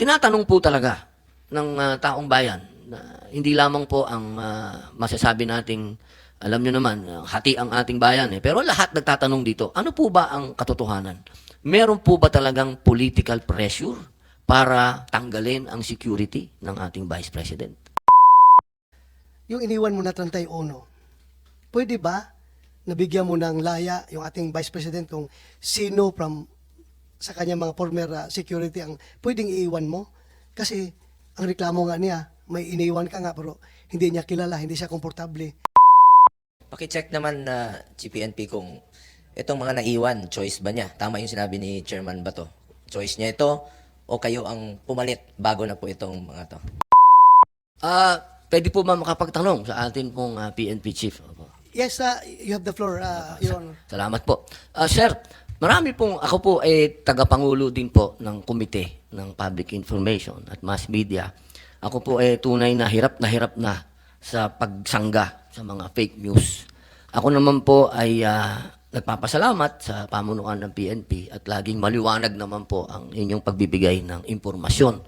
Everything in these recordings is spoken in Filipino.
Tinatanong po talaga ng taong bayan na hindi lamang po ang masasabi nating, alam nyo naman, hati ang ating bayan pero lahat nagtatanong dito, ano po ba ang katotohanan? Meron po ba talagang political pressure para tanggalin ang security ng ating Vice President? Yung iniwan mo na 31, pwede ba nabigyan mo ng laya yung ating Vice President kung sino from sa kanya mga former security ang pwedeng iiwan mo? Kasi ang reklamo nga niya, may iniwan ka nga pero hindi niya kilala, hindi siya komportable. Paki-check naman na GPNP kung itong mga naiwan, choice ba niya? Tama yung sinabi ni Chairman Bato. Choice niya ito o kayo ang pumalit bago na po itong mga to? Pwede po ba makapagtanong sa atin pong PNP Chief? Opo. Yes, you have the floor, Your Honor. Salamat po. Sir, ako po tagapangulo din po ng komite ng Public Information at Mass Media. Ako po tunay na hirap na sa pagsangga sa mga fake news. Ako naman po ay nagpapasalamat sa pamunuan ng PNP at laging maliwanag naman po ang inyong pagbibigay ng impormasyon.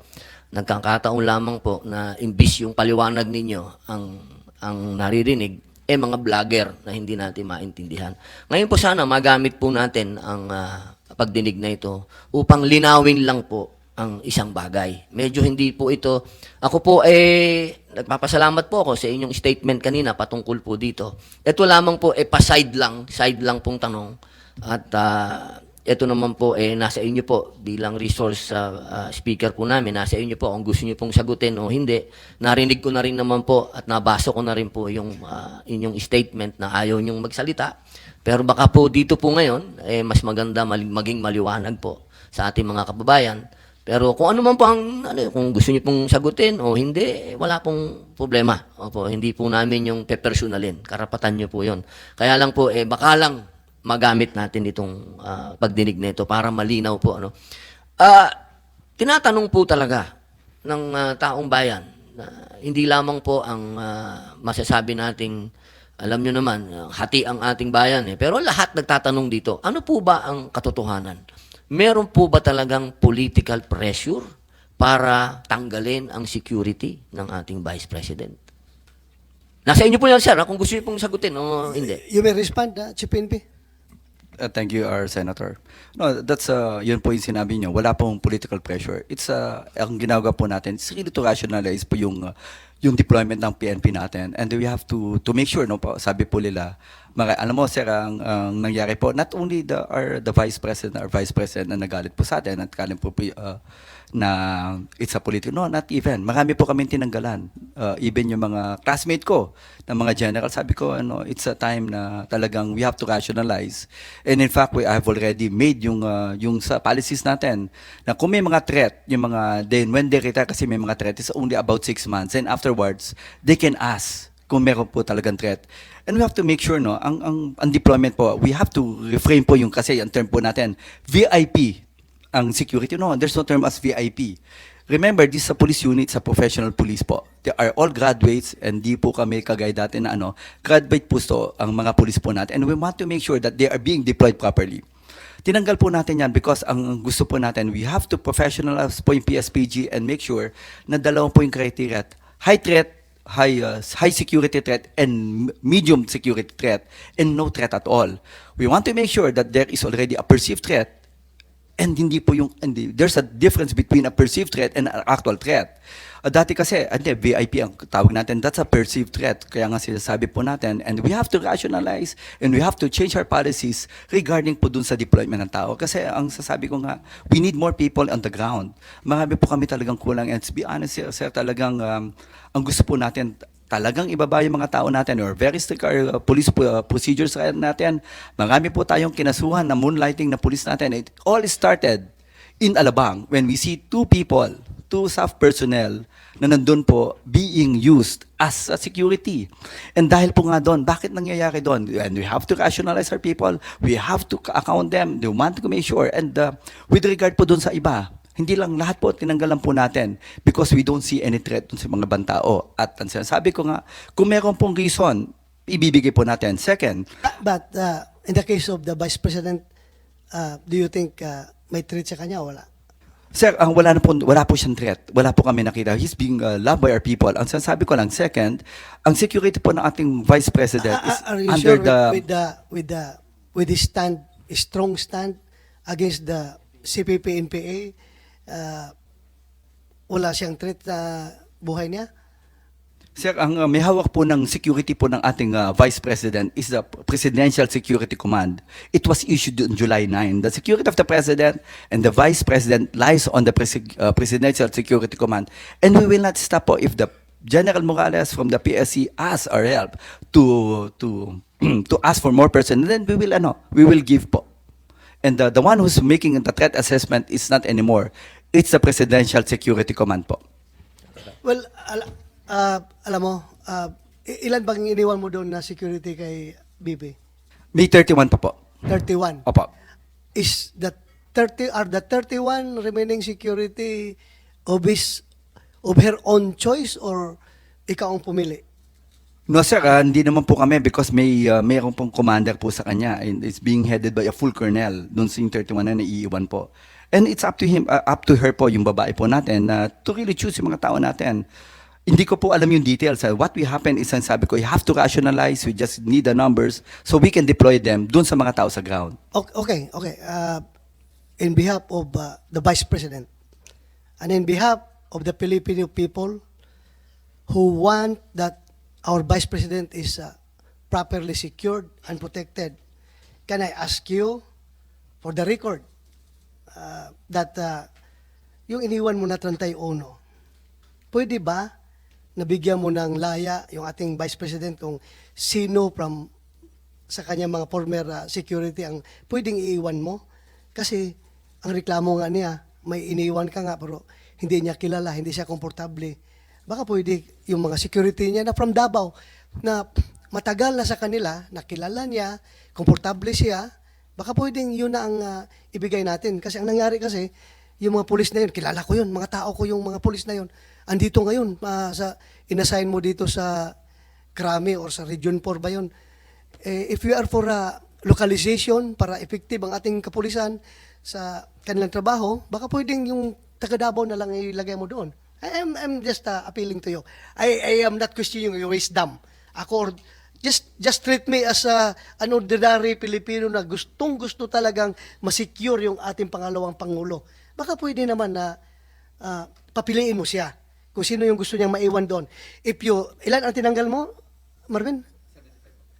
Nagkakataon lamang po na imbis yung paliwanag ninyo ang naririnig, mga vlogger na hindi natin maintindihan. Ngayon po sana magamit po natin ang pagdinig na ito upang linawin lang po ang isang bagay. Medyo hindi po ito, ako po nagpapasalamat po ako sa inyong statement kanina patungkol po dito. Ito lamang po side lang pong tanong at ito naman po nasa inyo po bilang resource speaker po namin, nasa inyo po kung gusto niyo pong sagutin o hindi. Narinig ko na rin naman po at nabasa ko na rin po yung inyong statement na ayaw niyong magsalita. Pero baka po dito po ngayon, mas maganda maging maliwanag po sa ating mga kababayan. Pero kung ano man po kung gusto niyo pong sagutin o hindi, wala pong problema. Opo, hindi po namin yung pepersonalin. Karapatan niyo po yon. Kaya lang po, baka lang magamit natin itong pagdinig na ito para malinaw po. Tinatanong po talaga ng taong bayan na hindi lamang po ang masasabi nating, alam nyo naman, hati ang ating bayan pero lahat nagtatanong dito, ano po ba ang katotohanan? Meron po ba talagang political pressure para tanggalin ang security ng ating Vice President? Nasa inyo po yan, sir, kung gusto niyo pong sagutin o hindi. You may respond, Chief PNP. Thank you, our Senator. No, that's yun po yung sinabi niyo. Wala pong political pressure. It's ang ginagawa po natin is really to rationalize po yung deployment ng PNP natin. And we have to make sure, no po, sabi po nila, alam mo sir, ang nangyari po, not only the Vice President, our Vice President na nagalit po sa atin at kalim po na it's a political, no, not even. Marami po kami tinanggalan. Even yung mga classmate ko, na mga general, sabi ko, it's a time na talagang we have to rationalize. And in fact, I have already made yung sa policies natin, na kung may mga threat, when they retire, kasi may mga threat, it's only about 6 months. And afterwards, they can ask kung meron po talagang threat. And we have to make sure, no, ang deployment po, we have to refrain po kasi ang term po natin, VIP, ang security. No, there's no term as VIP. Remember, this is a police unit, sa professional police po. They are all graduates, and di po kami kagaya dati na graduate po ang mga police po natin. And we want to make sure that they are being deployed properly. Tinanggal po natin yan because ang gusto po natin, we have to professionalize po yung PSPG and make sure na dalawang po yung criteria. High threat, high security threat, and medium security threat, and no threat at all. We want to make sure that there is already a perceived threat, and there's a difference between a perceived threat and an actual threat. Dati kasi, VIP ang tawag natin, that's a perceived threat. Kaya nga sinasabi po natin, and we have to rationalize, and we have to change our policies regarding po dun sa deployment ng tao. Kasi ang sasabi ko nga, we need more people on the ground. Marami po kami talagang kulang, and to be honest, sir, talagang ang gusto po natin, talagang ibaba yung mga tao natin or very strict our police procedures natin. Marami po tayong kinasuhan na moonlighting na police natin. It all started in Alabang when we see two staff personnel na nandun po being used as a security. And dahil po nga doon, bakit nangyayari doon? And we have to rationalize our people. We have to account them. We want to make sure. And with regard po doon sa iba, hindi lang lahat po, tinanggalan po natin because we don't see any threat dun sa mga bantao. At ang sinasabi ko nga, kung meron pong reason, ibibigay po natin. Second, But in the case of the Vice President, do you think may threat sa kanya o wala? Sir, wala po siyang threat. Wala po kami nakita. He's being loved by our people. Ang sinasabi ko lang, second, ang security po ng ating Vice President is Are you under sure with the stand, strong stand against the CPP-NPA, wala siyang threat na buhay niya? Sir, ang may hawak po ng security po ng ating Vice President is the Presidential Security Command. It was issued on July 9. The security of the President and the Vice President lies on the Presidential Security Command. And we will not stop po if the General Morales from the PSC asks our help to ask for more personnel, then we will give po. And the one who's making the threat assessment is not anymore. It's the Presidential Security Command po. Well, alam mo, ilan bang iniwan mo doon na security kay Bibi? May 31 pa po. 31. Opo. Are the 31 remaining security of her own choice or ikaw ang pumili? No sir, hindi naman po kami because mayroon pong commander po sa kanya and it's being headed by a full colonel doon sa 31 na naiiwan po. And it's up to him, up to her po, yung babae po natin to really choose yung mga tao natin. Hindi ko po alam yung details. What will happen is, ang sabi ko, you have to rationalize, we just need the numbers so we can deploy them doon sa mga tao sa ground. Okay. In behalf of the Vice President and in behalf of the Filipino people who want that our Vice President is properly secured and protected, can I ask you for the record that yung iniwan mo na 31, pwede ba nabigyan mo ng laya yung ating Vice President kung sino from sa kanya mga former security ang pwedeng iiwan mo? Kasi ang reklamo nga niya, may iniwan ka nga pero hindi niya kilala, hindi siya komportable. Baka pwede yung mga security niya na from Davao na matagal na sa kanila, nakilala niya, komportable siya, baka pwedeng yun na ang ibigay natin. Kasi ang nangyari kasi, yung mga pulis na yun, kilala ko yun, mga tao ko yung mga pulis na yun, andito ngayon, inassign mo dito sa Krami or sa Region 4 ba yun? If you are for localization para effective ang ating kapulisan sa kanilang trabaho, baka pwedeng yung taga Davao na lang ilagay mo doon. I'm just appealing to you. I am not questioning your wisdom. Ako, just treat me as an ordinary Pilipino na gustong-gusto talagang masecure yung ating pangalawang Pangulo. Baka pwede naman na papiliin mo siya kung sino yung gusto niyang maiwan doon. Ilan ang tinanggal mo, Marvin?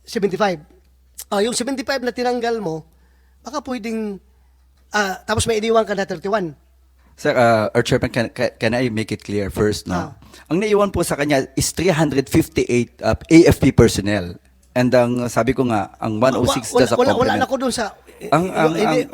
75. Yung 75 na tinanggal mo, baka pwedeng, tapos may iniwan ka na 31. Sir, our chairman, can I make it clear first? No? Ang naiwan po sa kanya is 358 AFP personnel. And ang sabi ko nga, ang 106 just a complement. Wala na ko doon sa...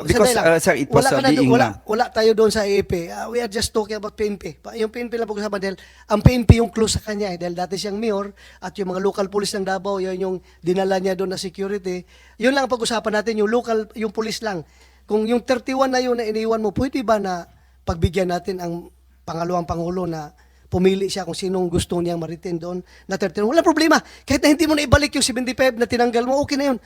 Because, sir, it was being lang. Wala tayo doon sa AFP. We are just talking about PNP. Yung PNP lang pag-usapan dahil ang PNP yung close sa kanya. Dahil dati siyang mayor at yung mga local police ng Davao, yun yung dinala niya doon na security. Yun lang ang pag-usapan natin, yung police lang. Kung yung 31 na yun na iniwan mo, pwede ba na pagbigyan natin ang pangalawang Pangulo na pumili siya kung sinong gusto niyang ma-retain doon na 31. Walang problema. Kahit na hindi mo na ibalik yung 75 na tinanggal mo, okay na yun.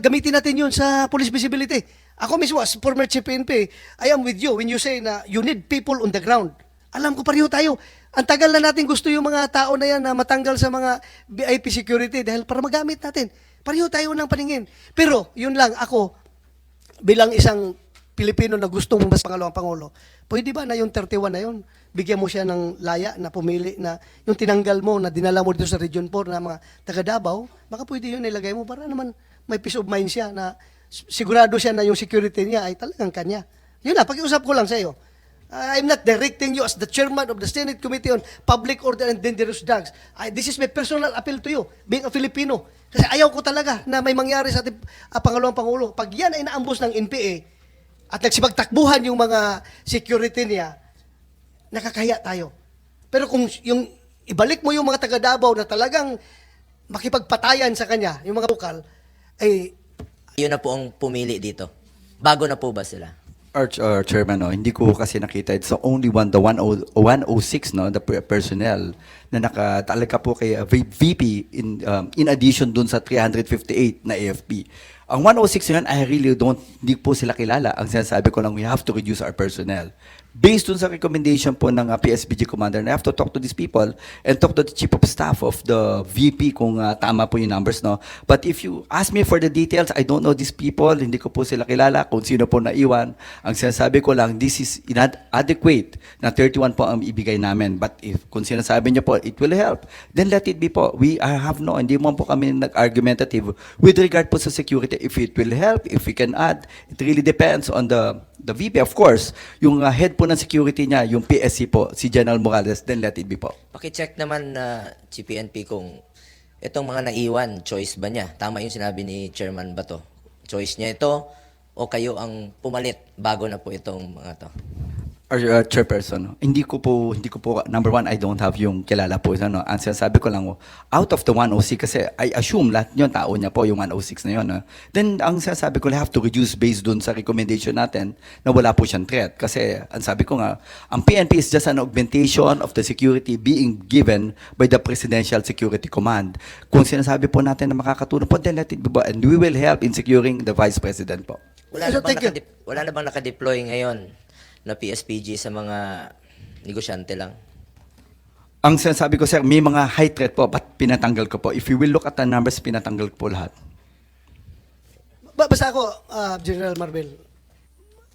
Gamitin natin yun sa police visibility. Ako mismo, as former chief PNP, I am with you when you say na you need people on the ground. Alam ko, pareho tayo. Ang tagal na natin gusto yung mga tao na yan na matanggal sa mga VIP security dahil para magamit natin. Pareho tayo ng paningin. Pero, yun lang, ako, bilang isang Pilipino na gustong mas pangalawang Pangulo, pwede ba na yung 31 na yun, bigyan mo siya ng laya na pumili na yung tinanggal mo, na dinala mo dito sa Region 4 na mga taga Davao, baka pwede yun ilagay mo para naman may peace of mind siya na sigurado siya na yung security niya ay talagang kanya. Yun na, pag-iusap ko lang sa iyo. I'm not directing you as the chairman of the Senate Committee on Public Order and Dangerous Drugs. This is my personal appeal to you, being a Filipino. Kasi ayaw ko talaga na may mangyari sa ating pangalawang Pangulo. Pag yan ay naambos ng NPA, at nagsibagtakbuhan yung mga security niya, nakakahiya tayo. Pero kung yung ibalik mo yung mga taga Davao na talagang makipagpatayan sa kanya, yung mga lokal, ay... Yun na po ang pumili dito. Bago na po ba sila? Our chairman, no, hindi ko kasi nakita. It's only the 106, no, the personnel na nakatalaga po kay VP in addition dun sa 358 na AFP. Ang 106 yun, I really hindi po sila kilala. Ang sinasabi ko lang, we have to reduce our personnel. based dun sa recommendation po ng PSBG commander, I have to talk to these people and talk to the chief of staff of the VP kung tama po yung numbers, no? But if you ask me for the details, I don't know these people, hindi ko po sila kilala kung sino po naiwan. Ang sinasabi ko lang, this is inadequate na 31 po ang ibigay namin. But if kung sinasabi niyo po, it will help, then let it be po. We have no, hindi mo po kami nag-argumentative with regard po sa security. If it will help, if we can add, it really depends on the VP, of course. Yung head po ng security niya, yung PSC po, si General Morales, then let it be po. Pakicheck naman na GPNP kung itong mga naiwan, choice ba niya? Tama yung sinabi ni Chairman Bato. Choice niya ito o kayo ang pumalit bago na po itong mga to? Or chairperson, hindi ko po, number one, I don't have yung kilala po. Ano, ang sinasabi ko lang, out of the 106, kasi I assume lahat yun, tao niya po, yung 106 na yun. Then, ang sinasabi ko, I have to reduce based dun sa recommendation natin na wala po siyang threat. Kasi, ang sabi ko nga, ang PNP is just an augmentation of the security being given by the Presidential Security Command. Kung sinasabi po natin na makakatulong po, then let it be, and we will help in securing the Vice President po. Wala na bang nakadeploy ngayon na PSPG sa mga negosyante lang? Ang sinasabi ko, sir, may mga high threat po, but pinatanggal ko po. If you will look at the numbers, pinatanggal ko po lahat. Basta ako, General Marbel,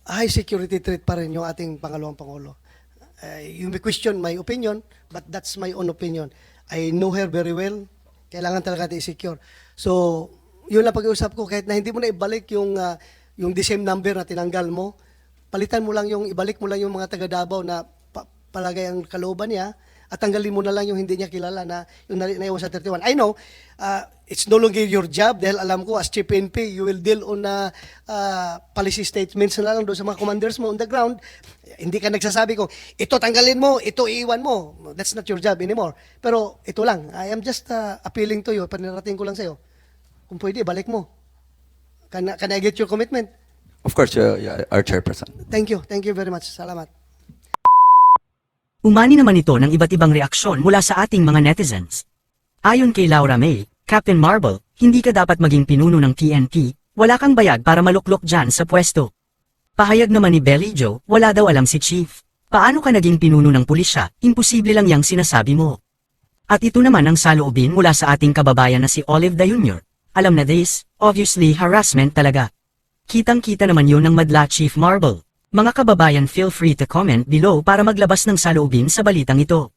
high security threat pa rin yung ating pangalawang Pangulo. You may question my opinion, but that's my own opinion. I know her very well. Kailangan talaga natin i-secure. So, yun lang pag-iusap ko, kahit na hindi mo na ibalik yung the same number na tinanggal mo, palitan mo lang ibalik mo lang yung mga taga Davao na palagay ang kalooban niya at tanggalin mo na lang yung hindi niya kilala na yung naiwan sa 31. I know, it's no longer your job dahil alam ko as Chief PNP, you will deal on policy statements na lang doon sa mga commanders mo on the ground. Hindi ka nagsasabi kung ito tanggalin mo, ito iiwan mo. That's not your job anymore. Pero ito lang, I am just appealing to you, panirating ko lang sa'yo. Kung pwede, balik mo. Can I get your commitment? Of course, our chairperson. Thank you very much. Salamat. Umani naman ito ng iba't ibang reaksyon mula sa ating mga netizens. Ayon kay Laura May, Captain Marble, hindi ka dapat maging pinuno ng TNP, wala kang bayag para maluklok dyan sa pwesto. Pahayag naman ni Belly Joe, wala daw alam si Chief. Paano ka naging pinuno ng pulisya, imposible lang yang sinasabi mo. At ito naman ang saloobin mula sa ating kababayan na si Olive Da Jr. Alam na this, obviously harassment talaga. Kitang-kita naman yun ng madla Chief Marble. Mga kababayan, feel free to comment below para maglabas ng saloobin sa balitang ito.